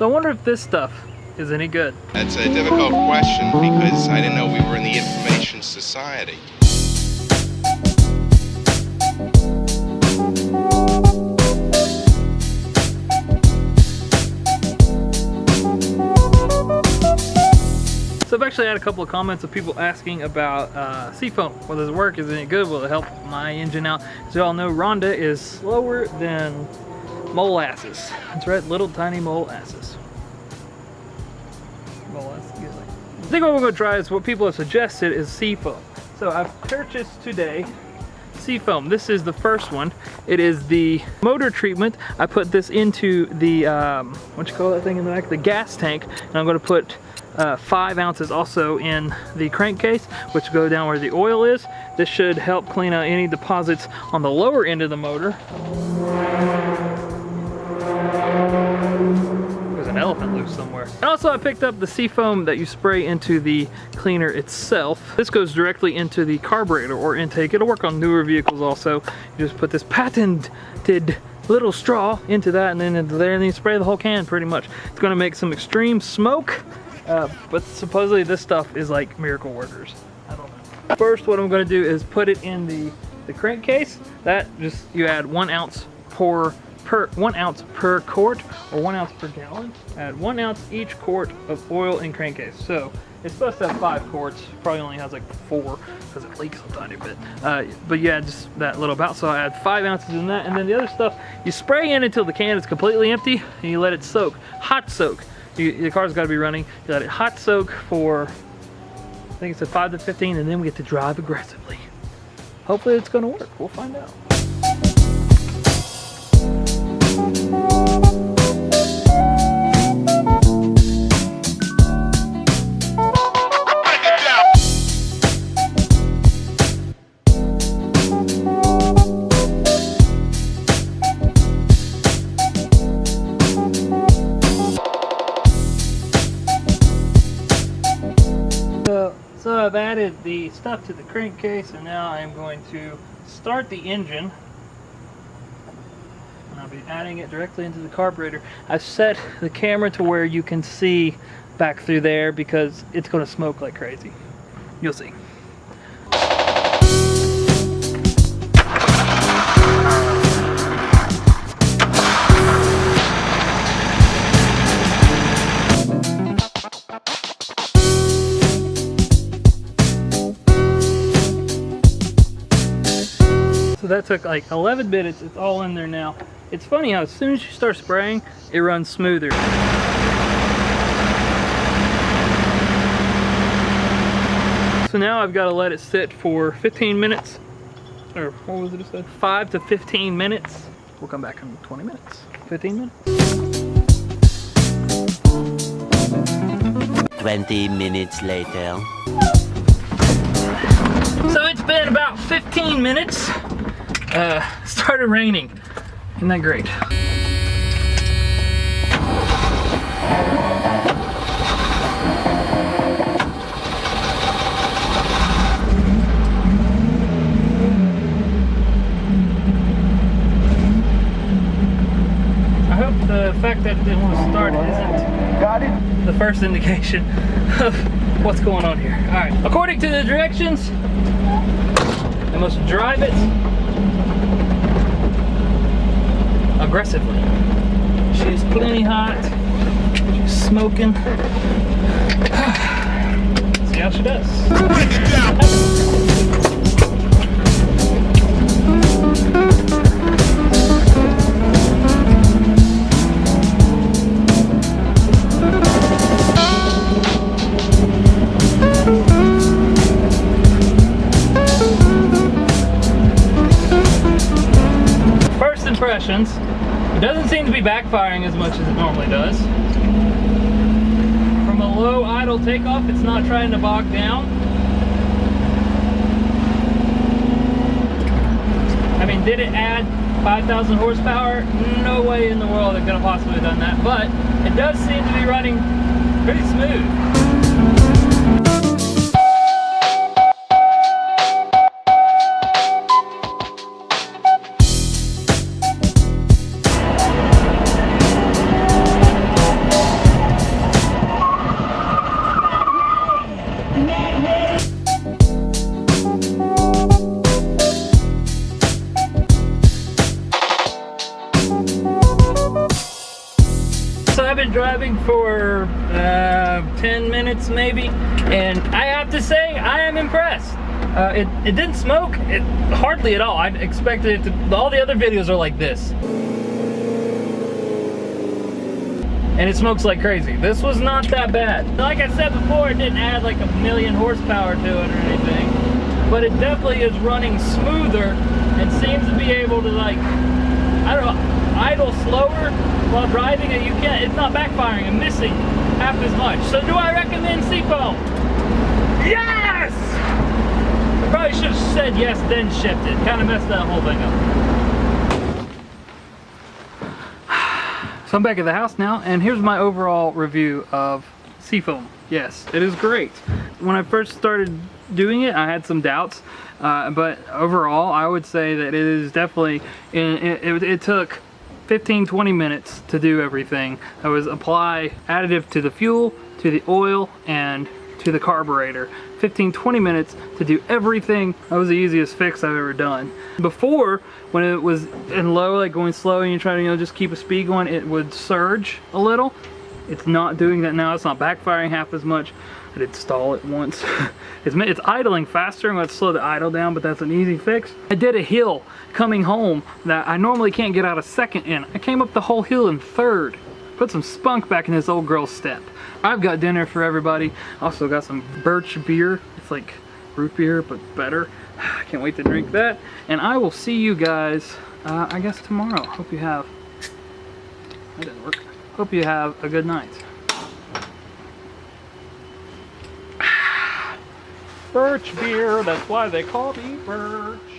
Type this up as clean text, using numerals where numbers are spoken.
So I wonder if this stuff is any good. That's a difficult question because I didn't know we were in the information society. So I've actually had a couple of comments of people asking about Seafoam. Well, does it work? Is it good? Will it help my engine out? As you all know, Ronda is slower than molasses. That's right, little tiny molasses. I think what we're going to try is what people have suggested is Seafoam. So I've purchased today Seafoam. This is the first one. It is the motor treatment. I put this into the what you call that thing in the back, the gas tank, and I'm going to put 5 ounces also in the crankcase, which go down where the oil is. This should help clean out any deposits on the lower end of the motor. There's an elephant loose somewhere. And also I picked up the Seafoam that you spray into the cleaner itself. This goes directly into the carburetor or intake. It'll work on newer vehicles also. You just put this patented little straw into that and then into there, and then you spray the whole can pretty much. It's going to make some extreme smoke. But supposedly this stuff is like miracle workers. I don't know. First, what I'm going to do is put it in the crankcase. That just, you add 1 ounce per 1 ounce per quart or 1 ounce per gallon. Add 1 ounce each quart of oil in crankcase. So it's supposed to have 5 quarts. Probably only has like 4 because it leaks a tiny bit. But yeah, just that little about. So I add 5 ounces in that, and then the other stuff you spray in until the can is completely empty, and you let it soak, hot soak. The car's got to be running. You let it hot soak for, I think it said 5 to 15, and then we get to drive aggressively. Hopefully it's going to work. We'll find out. So I've added the stuff to the crankcase, and now I'm going to start the engine. And I'll be adding it directly into the carburetor. I've set the camera to where you can see back through there because it's going to smoke like crazy. You'll see. So that took like 11 minutes. It's all in there now. It's funny how as soon as you start spraying, it runs smoother. So now I've got to let it sit for 15 minutes. Or what was it it said? 5 to 15 minutes. We'll come back in 20 minutes. 15 minutes. 20 minutes later. So it's been about 15 minutes. Started raining. Isn't that great? I hope the fact that it didn't want to start isn't the first indication of what's going on here. Alright, according to the directions, I must drive it aggressively. She's plenty hot. She's smoking. See how she does. First impressions. It doesn't seem to be backfiring as much as it normally does. From a low idle takeoff, it's not trying to bog down. I mean, did it add 5,000 horsepower? No way in the world it could have possibly done that, but it does seem to be running pretty smooth. I've been driving for 10 minutes maybe, and I have to say I am impressed. It didn't smoke, hardly at all. I expected it to. All the other videos are like this, and it smokes like crazy. This was not that bad. Like I said before, it didn't add like 1,000,000 horsepower to it or anything, but it definitely is running smoother and seems to be able to, like, I don't know, idle slower while driving, and you can't, it's not backfiring and missing half as much. So do I recommend Seafoam? Yes! I probably should have said yes then shipped it. Kind of messed that whole thing up. So I'm back at the house now, and here's my overall review of Seafoam. Yes, it is great. When I first started doing it, I had some doubts, but overall I would say that it is definitely, it took 15-20 minutes to do everything. I was apply additive to the fuel, to the oil, and to the carburetor. 15-20 minutes to do everything. That was the easiest fix I've ever done. Before, when it was in low, like going slow, and you try to, you know, just keep a speed going, it would surge a little. It's not doing that now. It's not backfiring half as much. I did stall it once. It's idling faster. I'm going to slow the idle down, but that's an easy fix. I did a hill coming home that I normally can't get out of second in. I came up the whole hill in third. Put some spunk back in this old girl's step. I've got dinner for everybody. Also got some birch beer. It's like root beer, but better. I can't wait to drink that. And I will see you guys, I guess tomorrow. Hope you have, that didn't work. Hope you have a good night. Birch beer, that's why they call me Birch.